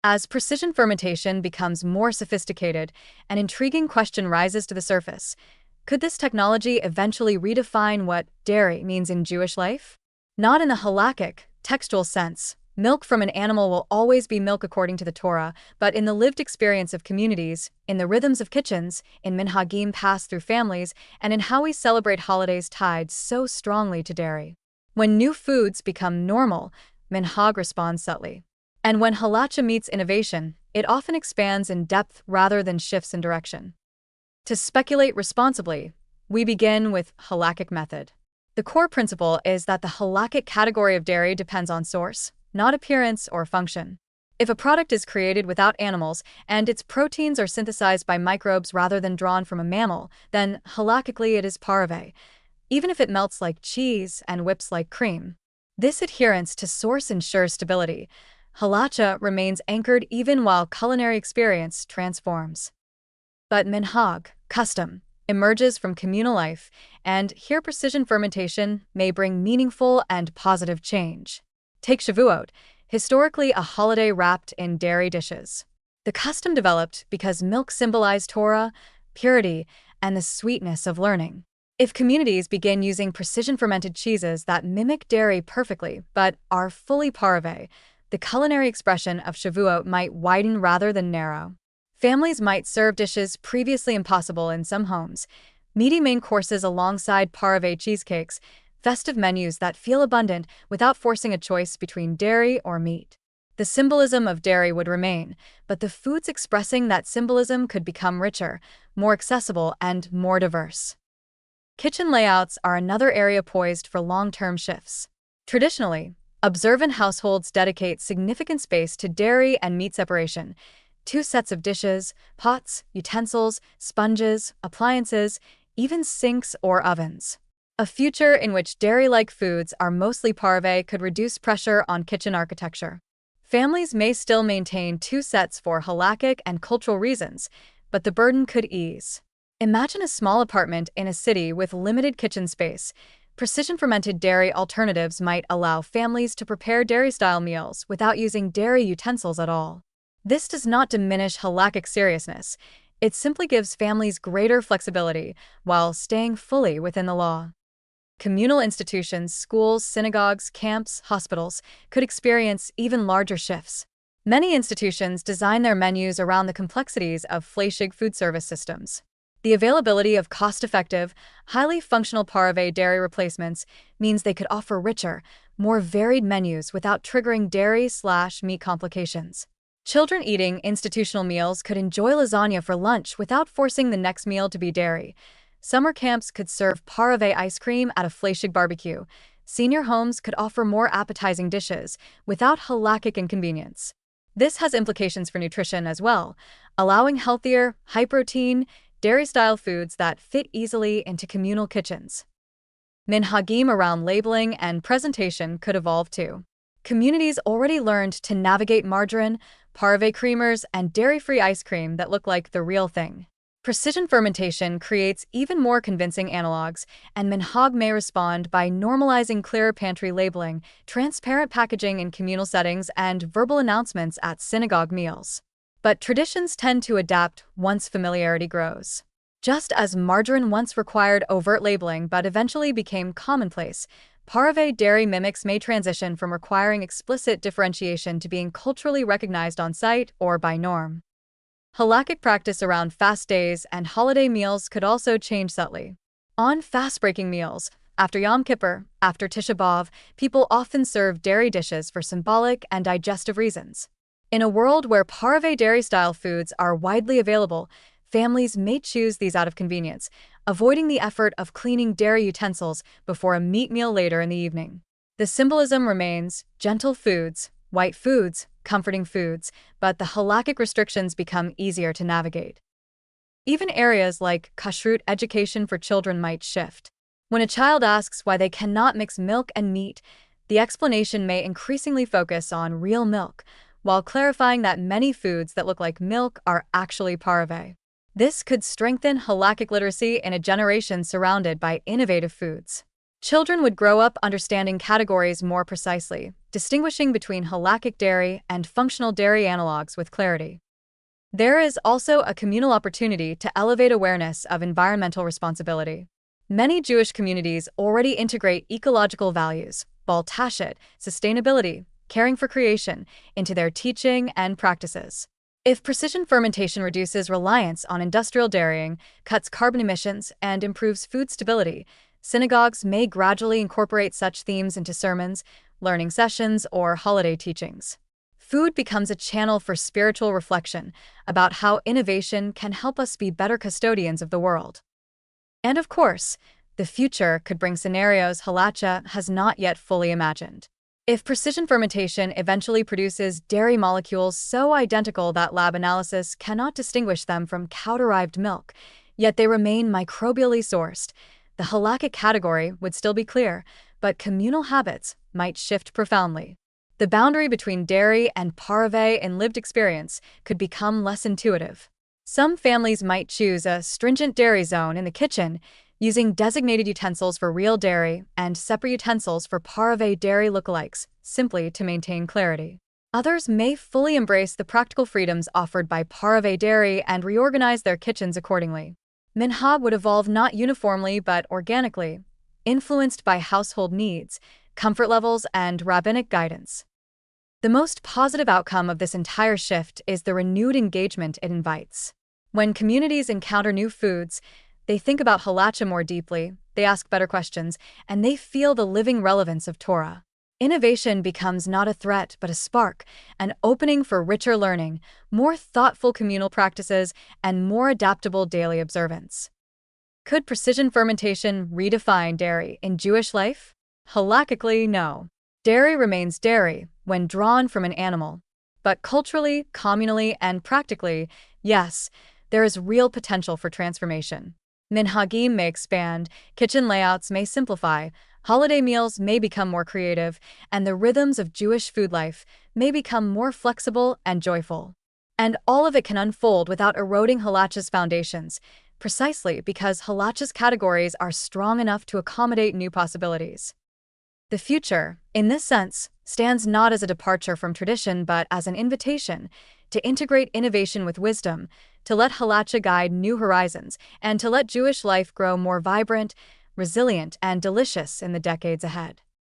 As precision fermentation becomes more sophisticated, an intriguing question rises to the surface. Could this technology eventually redefine what dairy means in Jewish life? Not in the halakhic, textual sense. Milk from an animal will always be milk according to the Torah, but in the lived experience of communities, in the rhythms of kitchens, in minhagim passed through families, and in how we celebrate holidays tied so strongly to dairy. When new foods become normal, minhag responds subtly. And when halacha meets innovation, it often expands in depth rather than shifts in direction. To speculate responsibly, we begin with halakhic method. The core principle is that the halakhic category of dairy depends on source, not appearance or function. If a product is created without animals and its proteins are synthesized by microbes rather than drawn from a mammal, then halakhically it is parve, even if it melts like cheese and whips like cream. This adherence to source ensures stability. Halacha remains anchored even while culinary experience transforms. But minhag, custom, emerges from communal life, and here precision fermentation may bring meaningful and positive change. Take Shavuot, historically a holiday wrapped in dairy dishes. The custom developed because milk symbolized Torah, purity, and the sweetness of learning. If communities begin using precision fermented cheeses that mimic dairy perfectly but are fully parve, the culinary expression of Shavuot might widen rather than narrow. Families might serve dishes previously impossible in some homes, meaty main courses alongside parve cheesecakes, festive menus that feel abundant without forcing a choice between dairy or meat. The symbolism of dairy would remain, but the foods expressing that symbolism could become richer, more accessible, and more diverse. Kitchen layouts are another area poised for long-term shifts. Traditionally, observant households dedicate significant space to dairy and meat separation. Two sets of dishes, pots, utensils, sponges, appliances, even sinks or ovens. A future in which dairy-like foods are mostly parve could reduce pressure on kitchen architecture. Families may still maintain two sets for halakhic and cultural reasons, but the burden could ease. Imagine a small apartment in a city with limited kitchen space. Precision fermented dairy alternatives might allow families to prepare dairy-style meals without using dairy utensils at all. This does not diminish halakhic seriousness. It simply gives families greater flexibility while staying fully within the law. Communal institutions, schools, synagogues, camps, hospitals could experience even larger shifts. Many institutions design their menus around the complexities of fleshig food service systems. The availability of cost-effective, highly functional parve dairy replacements means they could offer richer, more varied menus without triggering dairy/meat complications. Children eating institutional meals could enjoy lasagna for lunch without forcing the next meal to be dairy. Summer camps could serve parve ice cream at a fleshig barbecue. Senior homes could offer more appetizing dishes without halakhic inconvenience. This has implications for nutrition as well, allowing healthier, high-protein, dairy-style foods that fit easily into communal kitchens. Minhagim around labeling and presentation could evolve too. Communities already learned to navigate margarine, parve creamers, and dairy-free ice cream that look like the real thing. Precision fermentation creates even more convincing analogs, and minhag may respond by normalizing clearer pantry labeling, transparent packaging in communal settings, and verbal announcements at synagogue meals. But traditions tend to adapt once familiarity grows. Just as margarine once required overt labeling but eventually became commonplace, parve dairy mimics may transition from requiring explicit differentiation to being culturally recognized on site or by norm. Halakhic practice around fast days and holiday meals could also change subtly. On fast-breaking meals, after Yom Kippur, after Tisha B'Av, people often serve dairy dishes for symbolic and digestive reasons. In a world where parve dairy-style foods are widely available, families may choose these out of convenience, avoiding the effort of cleaning dairy utensils before a meat meal later in the evening. The symbolism remains gentle foods, white foods, comforting foods, but the halakhic restrictions become easier to navigate. Even areas like kashrut education for children might shift. When a child asks why they cannot mix milk and meat, the explanation may increasingly focus on real milk, while clarifying that many foods that look like milk are actually parve. This could strengthen halakhic literacy in a generation surrounded by innovative foods. Children would grow up understanding categories more precisely, distinguishing between halakhic dairy and functional dairy analogs with clarity. There is also a communal opportunity to elevate awareness of environmental responsibility. Many Jewish communities already integrate ecological values, bal tashit, sustainability, caring for creation, into their teaching and practices. If precision fermentation reduces reliance on industrial dairying, cuts carbon emissions, and improves food stability, synagogues may gradually incorporate such themes into sermons, learning sessions, or holiday teachings. Food becomes a channel for spiritual reflection about how innovation can help us be better custodians of the world. And of course, the future could bring scenarios Halacha has not yet fully imagined. If precision fermentation eventually produces dairy molecules so identical that lab analysis cannot distinguish them from cow-derived milk, yet they remain microbially sourced, the halakhic category would still be clear, but communal habits might shift profoundly. The boundary between dairy and parve in lived experience could become less intuitive. Some families might choose a stringent dairy zone in the kitchen, using designated utensils for real dairy and separate utensils for parve dairy lookalikes, simply to maintain clarity. Others may fully embrace the practical freedoms offered by parve dairy and reorganize their kitchens accordingly. Minhag would evolve not uniformly but organically, influenced by household needs, comfort levels, and rabbinic guidance. The most positive outcome of this entire shift is the renewed engagement it invites. When communities encounter new foods, they think about halacha more deeply, they ask better questions, and they feel the living relevance of Torah. Innovation becomes not a threat but a spark, an opening for richer learning, more thoughtful communal practices, and more adaptable daily observance. Could precision fermentation redefine dairy in Jewish life? Halakhically, no. Dairy remains dairy when drawn from an animal. But culturally, communally, and practically, yes, there is real potential for transformation. Minhagim may expand, kitchen layouts may simplify, holiday meals may become more creative, and the rhythms of Jewish food life may become more flexible and joyful. And all of it can unfold without eroding halacha's foundations, precisely because halacha's categories are strong enough to accommodate new possibilities. The future, in this sense, stands not as a departure from tradition but as an invitation to integrate innovation with wisdom, to let halacha guide new horizons, and to let Jewish life grow more vibrant, resilient, and delicious in the decades ahead.